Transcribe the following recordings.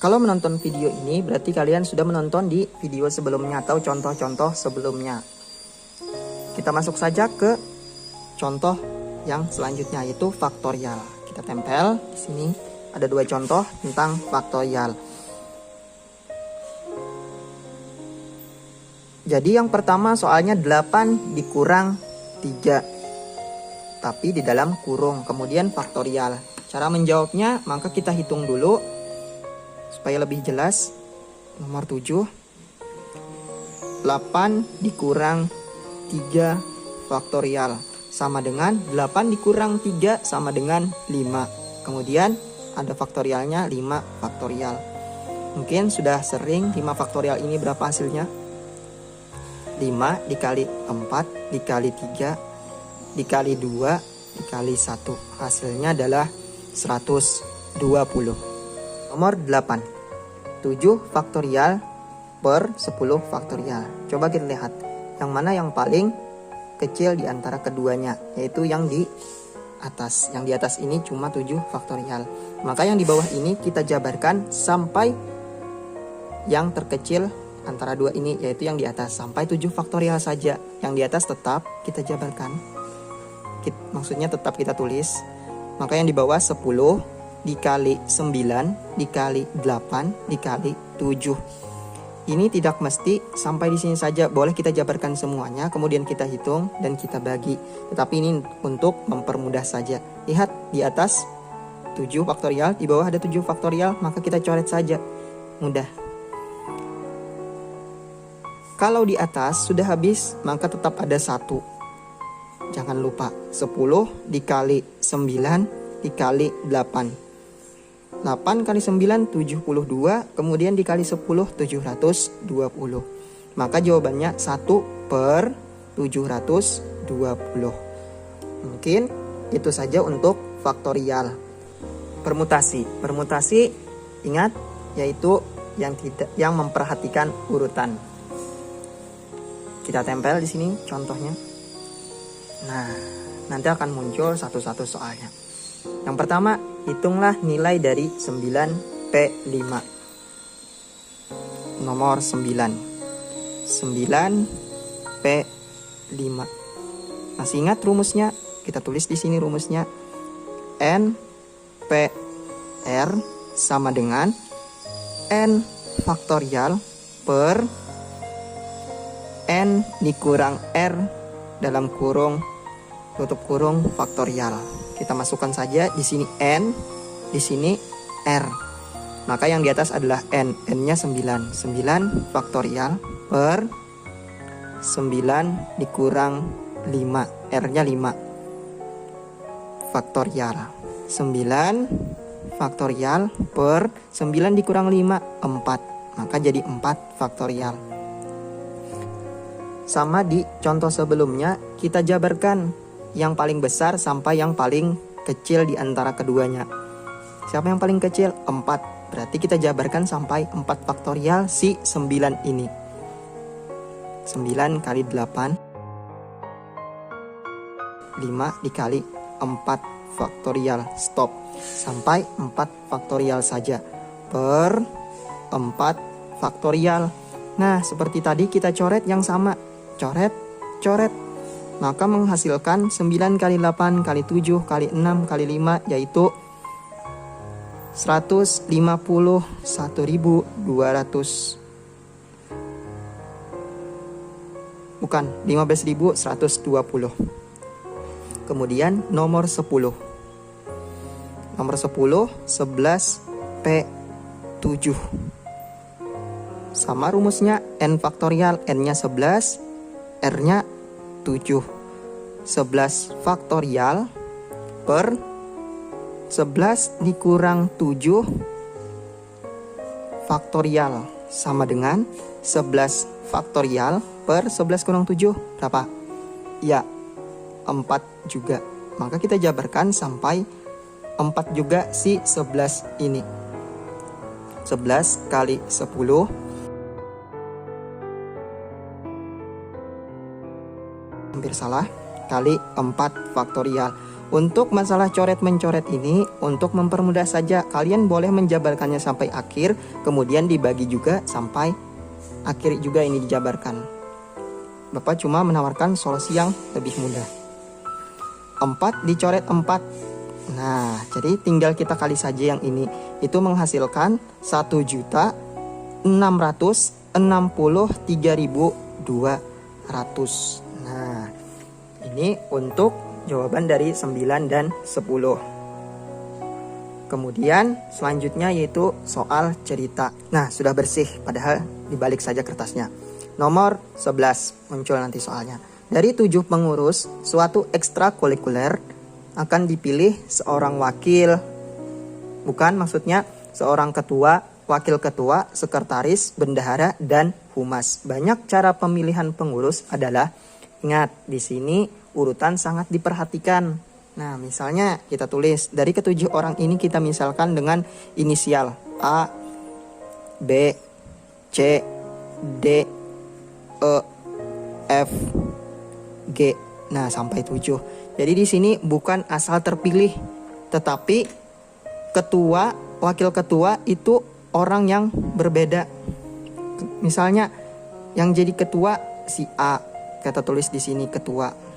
Kalau menonton video ini berarti kalian sudah menonton di video sebelumnya atau contoh-contoh sebelumnya. Kita masuk saja ke contoh yang selanjutnya, yaitu faktorial. Kita tempel di sini ada dua contoh tentang faktorial. Jadi yang pertama soalnya 8 dikurang 3 tapi di dalam kurung, kemudian faktorial. Cara menjawabnya maka kita hitung dulu supaya lebih jelas. Nomor 7, 8 dikurang 3 faktorial sama dengan 8 dikurang 3 sama dengan 5. Kemudian ada faktorialnya 5 faktorial. Mungkin sudah sering 5 faktorial ini berapa hasilnya? 5 dikali 4 dikali 3 dikali 2 dikali 1. Hasilnya adalah 120. Nomor 8, 7 faktorial per 10 faktorial. Coba kita lihat yang mana yang paling kecil di antara keduanya, yaitu yang di atas. Yang di atas ini cuma 7 faktorial. Maka yang di bawah ini kita jabarkan sampai yang terkecil antara dua ini, yaitu yang di atas, sampai 7 faktorial saja. Yang di atas tetap kita jabarkan, maksudnya tetap kita tulis. Maka yang di bawah 10 dikali 9 dikali 8 dikali 7. Ini tidak mesti sampai di sini saja, boleh kita jabarkan semuanya, kemudian kita hitung dan kita bagi. Tetapi ini untuk mempermudah saja. Lihat di atas 7 faktorial, di bawah ada 7 faktorial, maka kita coret saja. Mudah. Kalau di atas sudah habis, maka tetap ada 1. Jangan lupa, 10 dikali 9 dikali 8. 8 kali 9, 72. Kemudian dikali 10, 720. Maka jawabannya 1 per 720. Mungkin itu saja untuk faktorial. Permutasi. Permutasi, ingat, yaitu yang memperhatikan urutan. Kita tempel di sini contohnya. Nah, nanti akan muncul satu-satu soalnya. Yang pertama, hitunglah nilai dari 9P5. Nomor 9. 9P5. Masih ingat rumusnya? Kita tulis di sini rumusnya. NPR sama dengan N faktorial per N dikurang R dalam kurung tutup kurung faktorial. Kita masukkan saja di sini N, di sini R. Maka yang di atas adalah N. N-nya 9. 9 faktorial per 9 dikurang 5. R-nya 5 faktorial. 9 faktorial per 9 dikurang 5, 4. Maka jadi 4 faktorial. Sama di contoh sebelumnya, kita jabarkan yang paling besar sampai yang paling kecil di antara keduanya. Siapa yang paling kecil? 4. Berarti kita jabarkan sampai 4 faktorial si 9 ini. 9 kali 8. 5 dikali 4 faktorial. Stop. Sampai 4 faktorial saja. Per 4 faktorial. Nah, seperti tadi kita coret yang sama. Coret, coret. Maka menghasilkan 9 kali 8 kali 7 kali 6 kali 5, yaitu 151.200. Bukan, 15.120. Kemudian nomor 10. Nomor 10, 11P7. Sama rumusnya, N faktorial, N-nya 11, R-nya 7. 11 faktorial per 11 dikurang 7 faktorial sama dengan 11 faktorial per 11 kurang 7 berapa? Ya, 4 juga. Maka kita jabarkan sampai 4 juga si 11 ini. 11 kali 10 hampir salah, kali 4 faktorial. Untuk masalah coret-mencoret ini, untuk mempermudah saja, kalian boleh menjabarkannya sampai akhir, kemudian dibagi juga sampai akhir juga ini dijabarkan. Bapak cuma menawarkan solusi yang lebih mudah. 4 dicoret 4. Nah, jadi tinggal kita kali saja yang ini. Itu menghasilkan 1.663.200. Nah, ini untuk jawaban dari 9 dan 10. Kemudian selanjutnya yaitu soal cerita. Nah, sudah bersih padahal dibalik saja kertasnya. Nomor 11 muncul nanti soalnya. Dari 7 pengurus suatu ekstrakurikuler akan dipilih seorang wakil. Bukan, maksudnya seorang ketua, wakil ketua, sekretaris, bendahara, dan humas. Banyak cara pemilihan pengurus adalah, ingat di sini urutan sangat diperhatikan. Nah, misalnya kita tulis dari ketujuh orang ini kita misalkan dengan inisial A, B, C, D, E, F, G. Nah, sampai 7. Jadi di sini bukan asal terpilih, tetapi ketua, wakil ketua itu orang yang berbeda. Misalnya yang jadi ketua si A, kita tulis di sini ketua.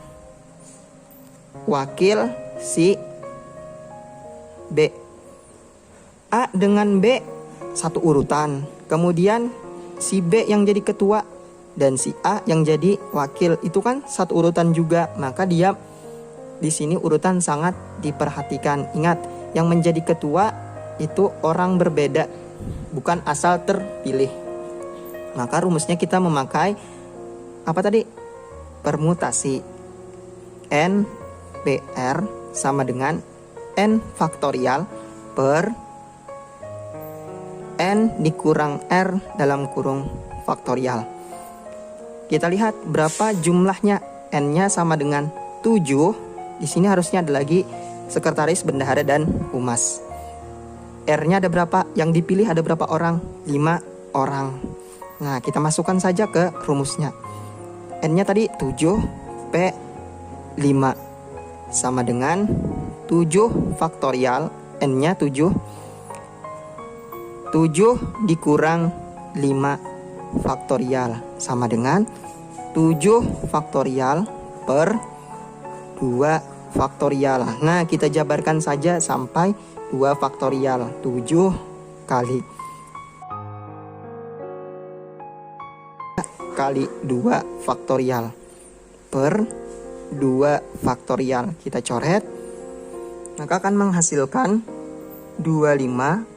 Wakil si B. A dengan B satu urutan. Kemudian si B yang jadi ketua dan si A yang jadi wakil itu kan satu urutan juga. Maka dia di sini urutan sangat diperhatikan. Ingat, yang menjadi ketua itu orang berbeda, bukan asal terpilih. Maka rumusnya kita memakai apa tadi? Permutasi. N PR sama dengan N faktorial per N dikurang R dalam kurung faktorial. Kita lihat berapa jumlahnya. N-nya sama dengan 7. Di sini harusnya ada lagi sekretaris, bendahara, dan humas. R-nya ada berapa? Yang dipilih ada berapa orang? 5 orang. Nah, kita masukkan saja ke rumusnya. N-nya tadi 7, P 5. Sama dengan 7 faktorial. N-nya 7. 7 dikurang 5 faktorial. Sama dengan 7 faktorial per 2 faktorial. Nah, kita jabarkan saja sampai 2 faktorial. 7 kali 2 faktorial per 2 faktorial. Kita coret. Maka akan menghasilkan 25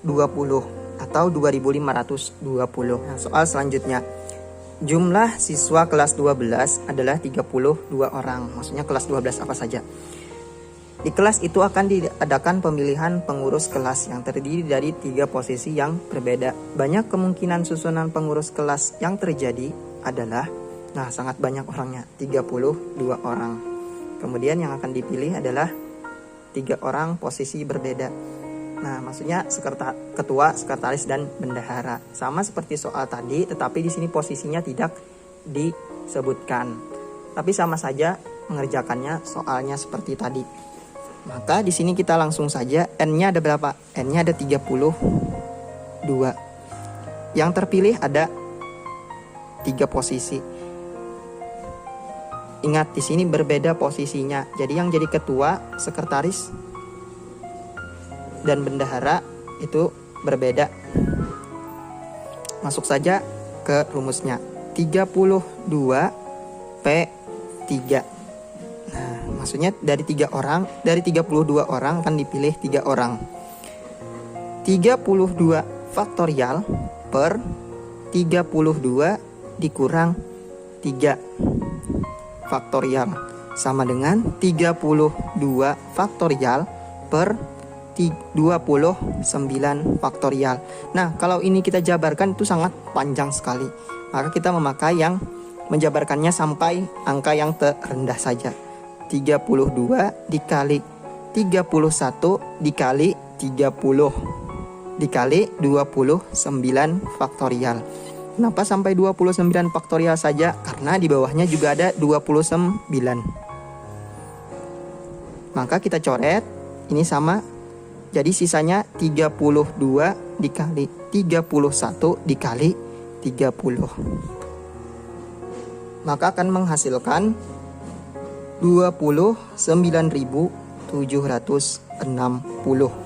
20 atau 2520. Nah, soal selanjutnya. Jumlah siswa kelas 12 adalah 32 orang. Maksudnya kelas 12 apa saja. Di kelas itu akan diadakan pemilihan pengurus kelas yang terdiri dari 3 posisi yang berbeda. Banyak kemungkinan susunan pengurus kelas yang terjadi adalah, nah sangat banyak orangnya, 32 orang. Kemudian yang akan dipilih adalah 3 orang posisi berbeda. Nah, maksudnya ketua, sekretaris, dan bendahara. Sama seperti soal tadi, tetapi di sini posisinya tidak disebutkan. Tapi sama saja mengerjakannya soalnya seperti tadi. Maka di sini kita langsung saja, N-nya ada berapa? N-nya ada 32. Yang terpilih ada 3 posisi. Ingat di sini berbeda posisinya. Jadi yang jadi ketua, sekretaris, dan bendahara itu berbeda. Masuk saja ke rumusnya. 32 P3. Nah, maksudnya dari 3 orang, dari 32 orang akan dipilih 3 orang. 32 faktorial per 32 dikurang 3 faktorial sama dengan 32 faktorial per 29 faktorial. Nah, kalau ini kita jabarkan itu sangat panjang sekali. Maka kita memakai yang menjabarkannya sampai angka yang terendah saja. 32 dikali 31 dikali 30 dikali 29 faktorial. Kenapa sampai 29 faktorial saja? Karena di bawahnya juga ada 29. Maka kita coret, ini sama. Jadi sisanya 32 dikali 31 dikali 30. Maka akan menghasilkan 29.760.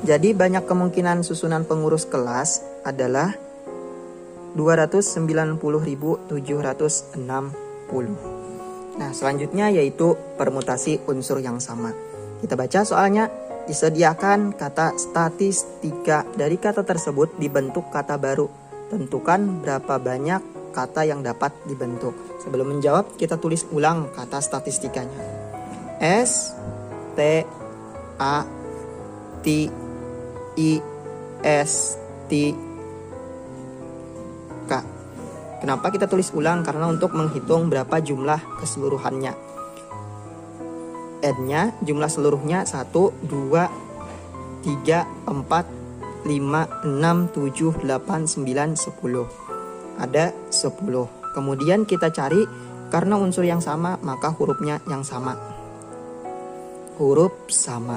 Jadi banyak kemungkinan susunan pengurus kelas adalah 290.760. Nah, selanjutnya yaitu permutasi unsur yang sama. Kita baca soalnya. Disediakan kata statistika. Dari kata tersebut dibentuk kata baru. Tentukan berapa banyak kata yang dapat dibentuk. Sebelum menjawab, kita tulis ulang kata statistikanya. S T A T I S T K. Kenapa kita tulis ulang? Karena untuk menghitung berapa jumlah keseluruhannya. N-nya jumlah seluruhnya 1, 2, 3, 4, 5, 6, 7, 8, 9, 10. Ada 10. Kemudian kita cari, karena unsur yang sama maka hurufnya yang sama. Huruf sama.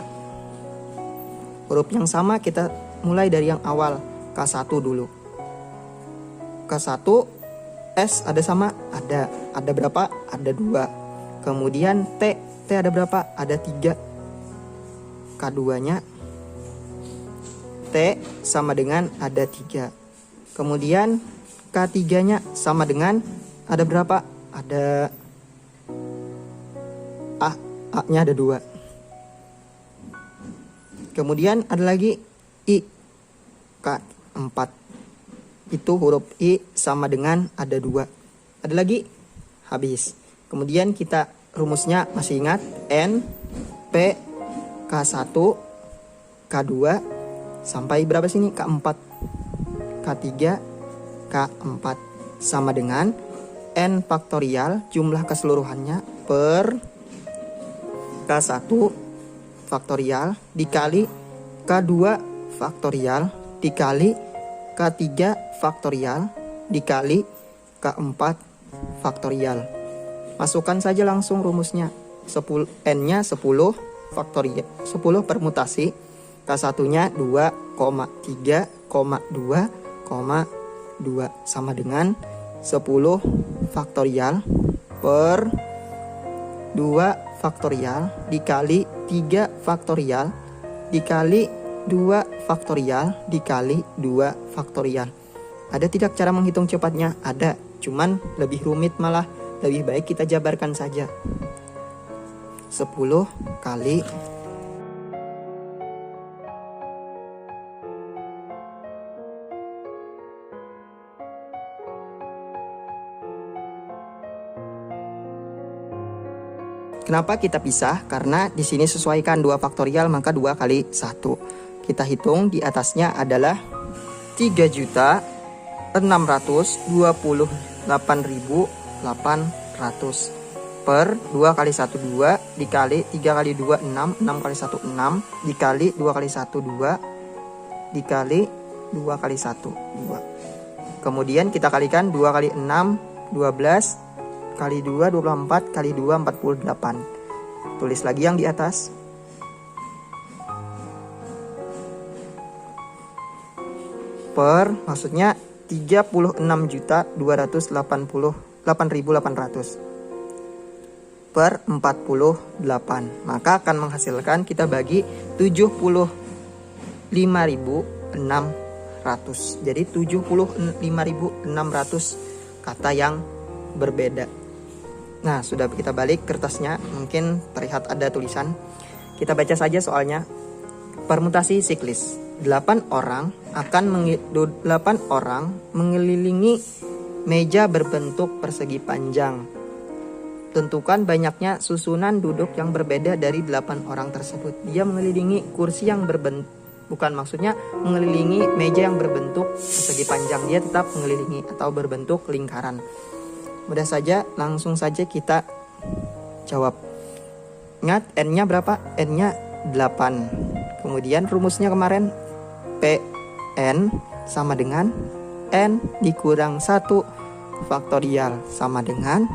Huruf yang sama kita mulai dari yang awal, K1 dulu. K1 S ada sama? Ada. Ada berapa? Ada 2. Kemudian T ada berapa? Ada 3. K2-nya T sama dengan ada 3. Kemudian K3-nya sama dengan ada berapa? Ada A-nya ada 2. Kemudian ada lagi I, K4. Itu huruf I sama dengan ada 2. Ada lagi? Habis. Kemudian kita rumusnya masih ingat? N, P, K1, K2, sampai berapa sini? K4. K3, K4 sama dengan N faktorial jumlah keseluruhannya per K1 faktorial dikali K2 faktorial dikali K3 faktorial dikali K4 faktorial. Masukkan saja langsung rumusnya. N-nya 10 faktorial, 10 permutasi. K1-nya 2,3,2,2 sama dengan 10 faktorial per 2 faktorial dikali 3 faktorial dikali 2 faktorial dikali 2 faktorial. Ada tidak cara menghitung cepatnya? Ada, cuman lebih rumit malah. Lebih baik kita jabarkan saja. 10 kali Kenapa kita pisah? Karena di sini sesuaikan 2 faktorial maka 2 kali 1. Kita hitung di atasnya adalah 3.628.800 per 2 kali 1 2 dikali 3 kali 2 6 6 kali 1 6 dikali 2 kali 1 2 dikali 2 kali 1 2. Kemudian kita kalikan 2 kali 6 12 kali 2 24 kali 2 48. Tulis lagi yang di atas. Per maksudnya 36.288.800 per 48. Maka akan menghasilkan kita bagi 75.600. Jadi 75.600 kata yang berbeda. Nah, sudah kita balik kertasnya, mungkin terlihat ada tulisan. Kita baca saja soalnya. Permutasi siklis. 8 orang mengelilingi meja berbentuk persegi panjang. Tentukan banyaknya susunan duduk yang berbeda dari 8 orang tersebut. Dia mengelilingi kursi yang mengelilingi meja yang berbentuk persegi panjang. Dia tetap mengelilingi atau berbentuk lingkaran. Mudah saja, langsung saja kita jawab. Ingat, N-nya berapa? N-nya 8. Kemudian rumusnya kemarin PN sama dengan N dikurang 1 faktorial sama dengan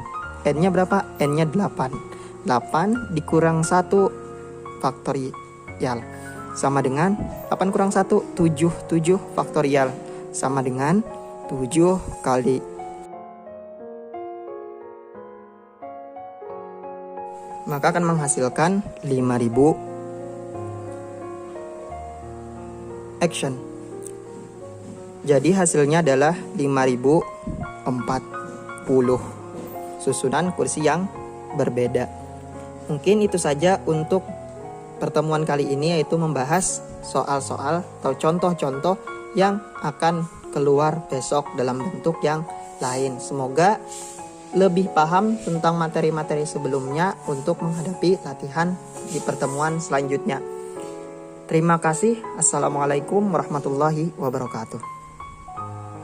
N-nya berapa? N-nya 8. 8 dikurang 1 faktorial sama dengan 8 kurang 1, 7 faktorial sama dengan 7 kali. Maka akan menghasilkan 5000 action. Jadi hasilnya adalah 5040 susunan kursi yang berbeda. Mungkin itu saja untuk pertemuan kali ini, yaitu membahas soal-soal atau contoh-contoh yang akan keluar besok dalam bentuk yang lain. Semoga lebih paham tentang materi-materi sebelumnya untuk menghadapi latihan di pertemuan selanjutnya. Terima kasih. Assalamualaikum warahmatullahi wabarakatuh.